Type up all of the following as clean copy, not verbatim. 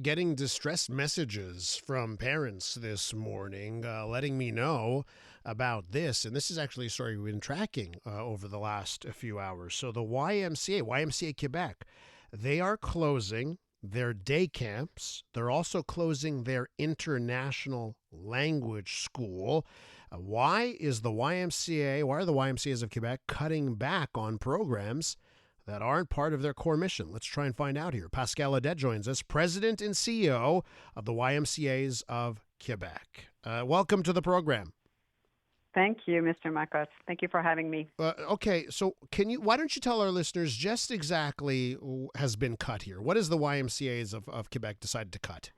getting distressed messages from parents this morning letting me know about this. And this is actually a story we've been tracking over the last few hours. So the YMCA Quebec, they are closing their day camps. They're also closing their international language school. Why are the YMCAs of Quebec cutting back on programs that aren't part of their core mission? Let's try and find out here. Pascale Audette joins us, President and CEO of the YMCAs of Quebec. Welcome to the program. Thank you, Mr. Makos. Thank you for having me. Okay, so why don't you tell our listeners just exactly has been cut here? What has the YMCAs of Quebec decided to cut?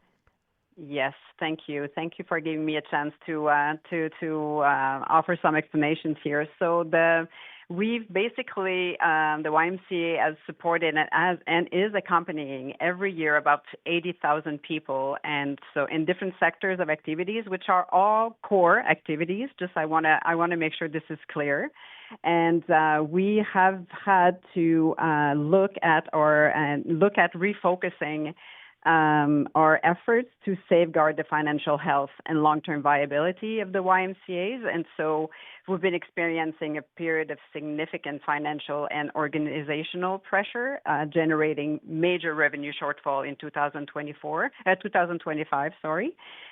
Yes, thank you. Thank you for giving me a chance to offer some explanations here. So we've basically, the YMCA has supported and is accompanying every year about 80,000 people, and so in different sectors of activities, which are all core activities. I want to make sure this is clear. And we have had to look at refocusing our efforts to safeguard the financial health and long-term viability of the YMCAs. And so we've been experiencing a period of significant financial and organizational pressure, generating major revenue shortfall in 2025.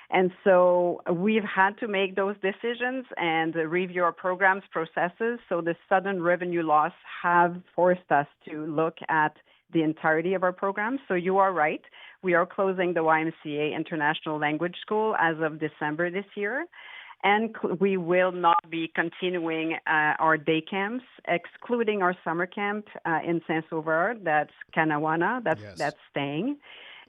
And so we've had to make those decisions and review our programs processes. So the sudden revenue loss have forced us to look at the entirety of our programs. So you are right. We are closing the YMCA International Language School as of December this year. And we will not be continuing our day camps, excluding our summer camp in Saint-Sauveur. That's Canawana. That's staying.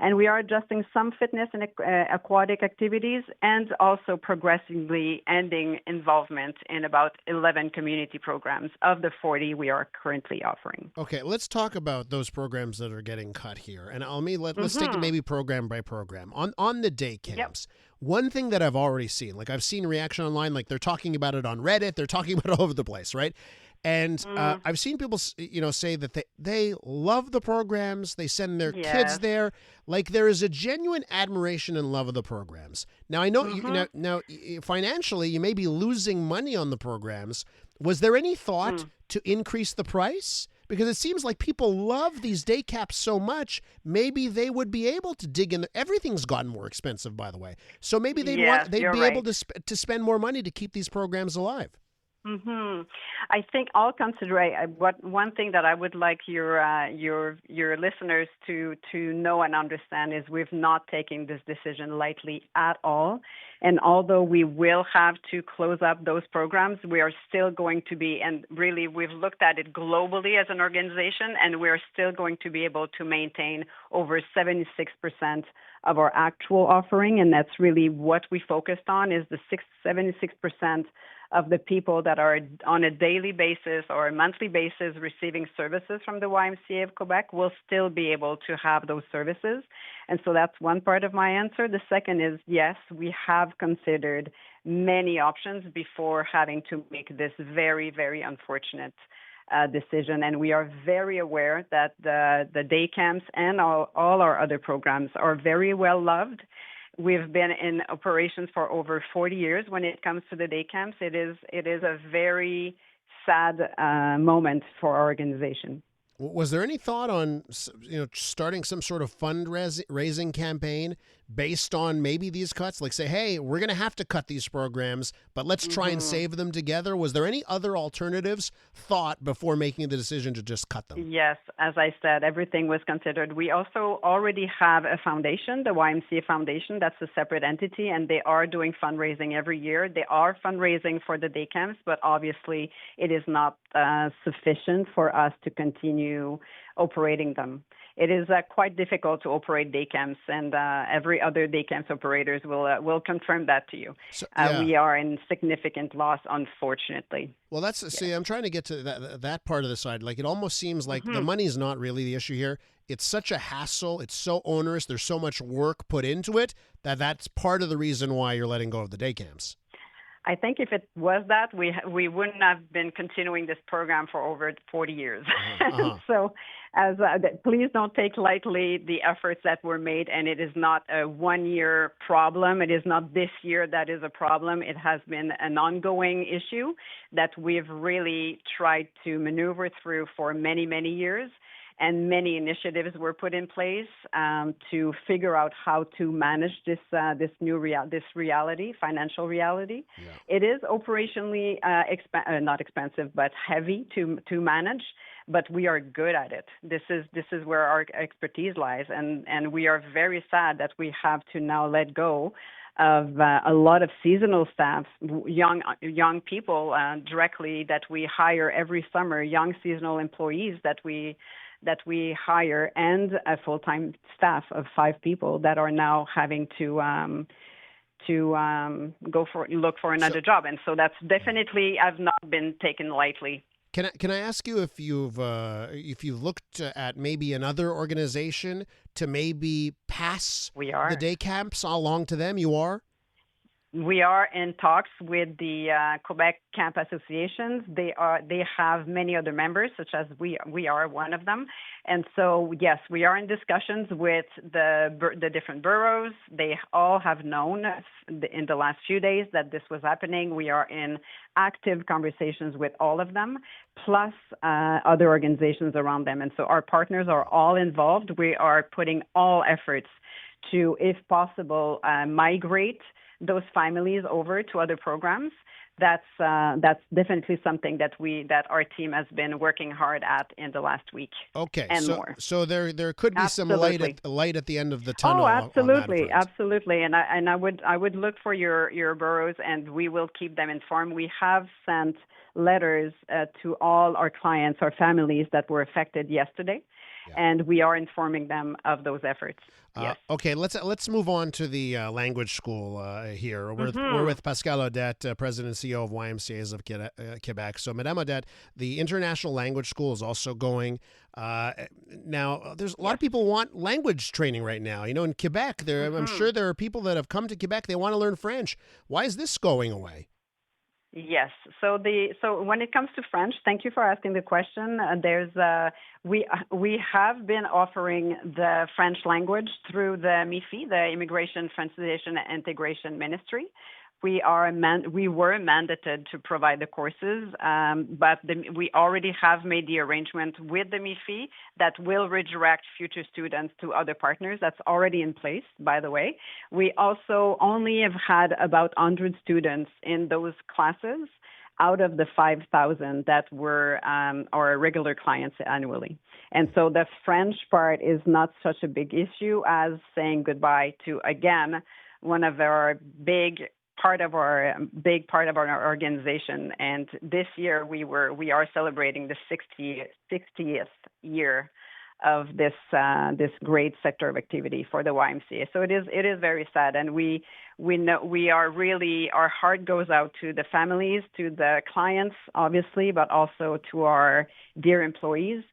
And we are adjusting some fitness and aquatic activities, and also progressively ending involvement in about 11 community programs of the 40 we are currently offering. Okay, let's talk about those programs that are getting cut here. And let's take it maybe program by program. On the day camps, one thing that I've already seen, like I've seen reaction online, like they're talking about it on Reddit, they're talking about it all over the place, right? And I've seen people, say that they love the programs. They send their kids there. Like there is a genuine admiration and love of the programs. Now I know now financially you may be losing money on the programs. Was there any thought to increase the price? Because it seems like people love these day caps so much. Maybe they would be able to dig in. Everything's gotten more expensive, by the way. So maybe they'd be able to spend more money to keep these programs alive. I think I'll consider one thing that I would like your listeners to know and understand is we've not taken this decision lightly at all. And although we will have to close up those programs, we are still going to be, and really we've looked at it globally as an organization, and we're still going to be able to maintain over 76% of our actual offering. And that's really what we focused on, is the 76% of the people that are on a daily basis or a monthly basis receiving services from the YMCA of Quebec will still be able to have those services. And so that's one part of my answer. The second is, yes, we have considered many options before having to make this very, very unfortunate decision. And we are very aware that the day camps and all our other programs are very well loved. We've been in operations for over 40 years. When it comes to the day camps, it is a very sad moment for our organization. Was there any thought on starting some sort of fundraising campaign based on maybe these cuts? Like say, hey, we're going to have to cut these programs, but let's try and save them together. Was there any other alternatives thought before making the decision to just cut them? Yes, as I said, everything was considered. We also already have a foundation, the YMCA Foundation. That's a separate entity, and they are doing fundraising every year. They are fundraising for the day camps, but obviously it is not sufficient for us to continue operating them. It is quite difficult to operate day camps, and every other day camps operators will confirm that to you. So, we are in significant loss, unfortunately. Well, see, I'm trying to get to that part of the side. Like, it almost seems like the money is not really the issue here. It's such a hassle. It's so onerous. There's so much work put into it that's part of the reason why you're letting go of the day camps. I think if it was that, we wouldn't have been continuing this program for over 40 years. So, please don't take lightly the efforts that were made, and it is not a one-year problem. It is not this year that is a problem. It has been an ongoing issue that we've really tried to maneuver through for many, many years. And many initiatives were put in place to figure out how to manage this reality, financial reality. Yeah. It is operationally not expensive, but heavy to manage. But we are good at it. This is where our expertise lies, and we are very sad that we have to now let go of a lot of seasonal staff, young people directly that we hire every summer, young seasonal employees that we hire, and a full-time staff of 5 people that are now having to look for another job. And so that's definitely have not been taken lightly. Can I ask you if you've looked at maybe another organization to maybe pass the day camps along to them? You are? We are in talks with the Quebec Camp Associations. They have many other members, such as we are one of them. And so, yes, we are in discussions with the different boroughs. They all have known in the last few days that this was happening. We are in active conversations with all of them, plus other organizations around them. And so our partners are all involved. We are putting all efforts to, if possible, migrate those families over to other programs. That's definitely something that our team has been working hard at in the last week. Okay, and more. So there could be some light at the end of the tunnel. Oh, absolutely, absolutely. And I would look for your boroughs, and we will keep them informed. We have sent letters to all our clients, our families that were affected yesterday. Yeah. And we are informing them of those efforts. Yes. Okay, let's move on to the language school here. We're with Pascale Audette, President and CEO of YMCAs of Quebec. So, Madame Audette, the International Language School is also going. Now, there's a lot of people want language training right now. You know, in Quebec, I'm sure there are people that have come to Quebec. They want to learn French. Why is this going away? Yes. So when it comes to French, thank you for asking the question. We have been offering the French language through the MIFI, the Immigration, Francization, and Integration Ministry. We were mandated to provide the courses, but we already have made the arrangement with the MIFI that will redirect future students to other partners. That's already in place, by the way. We also only have had about 100 students in those classes out of the 5,000 that were our regular clients annually. And so the French part is not such a big issue as saying goodbye to, again, one of our big part of our organization. And this year we are celebrating the 60th year of this great sector of activity for the YMCA. So it is very sad, and we know we are really, our heart goes out to the families, to the clients, obviously, but also to our dear employees.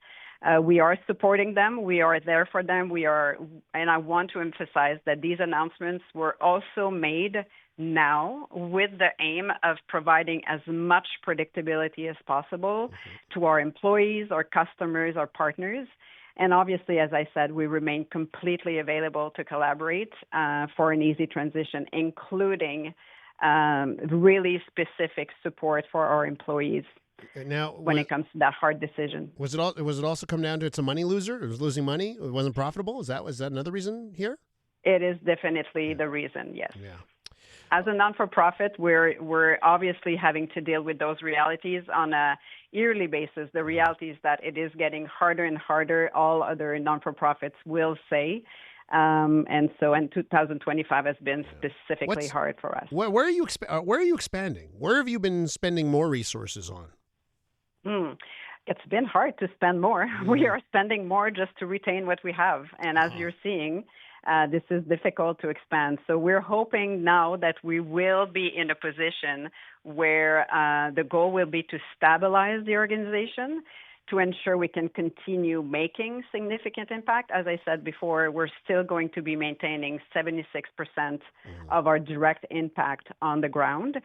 We are supporting them. We are there for them. And I want to emphasize that these announcements were also made now with the aim of providing as much predictability as possible to our employees, our customers, our partners. And obviously, as I said, we remain completely available to collaborate for an easy transition, including really specific support for our employees. Now, when it comes to that hard decision, was it also come down to it's a money loser? It was losing money. It wasn't profitable. Was that another reason here? It is definitely the reason. Yes. Yeah. As a non-for-profit, we're obviously having to deal with those realities on a yearly basis. The reality is that it is getting harder and harder. All other non-for-profits will say. And 2025 has been specifically hard for us. Where are you expanding? Where have you been spending more resources on? It's been hard to spend more. We are spending more just to retain what we have. And as you're seeing, this is difficult to expand. So we're hoping now that we will be in a position where the goal will be to stabilize the organization, to ensure we can continue making significant impact. As I said before, we're still going to be maintaining 76% of our direct impact on the ground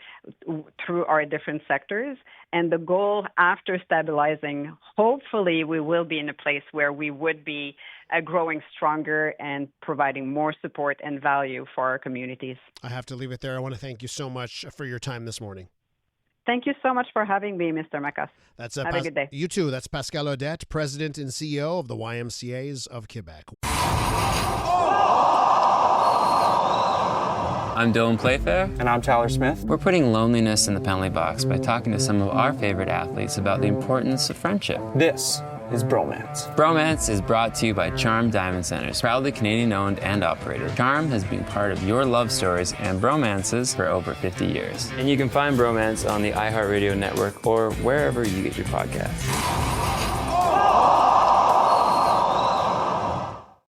through our different sectors. And the goal after stabilizing, hopefully we will be in a place where we would be growing stronger and providing more support and value for our communities. I have to leave it there. I want to thank you so much for your time this morning. Thank you so much for having me, Mr. Macas. Have a good day. You too. That's Pascale Audette, President and CEO of the YMCAs of Quebec. I'm Dylan Playfair. And I'm Tyler Smith. We're putting loneliness in the penalty box by talking to some of our favorite athletes about the importance of friendship. This is Bromance. Bromance is brought to you by Charm Diamond Centers, proudly Canadian-owned and operated. Charm has been part of your love stories and bromances for over 50 years. And you can find Bromance on the iHeartRadio network or wherever you get your podcasts.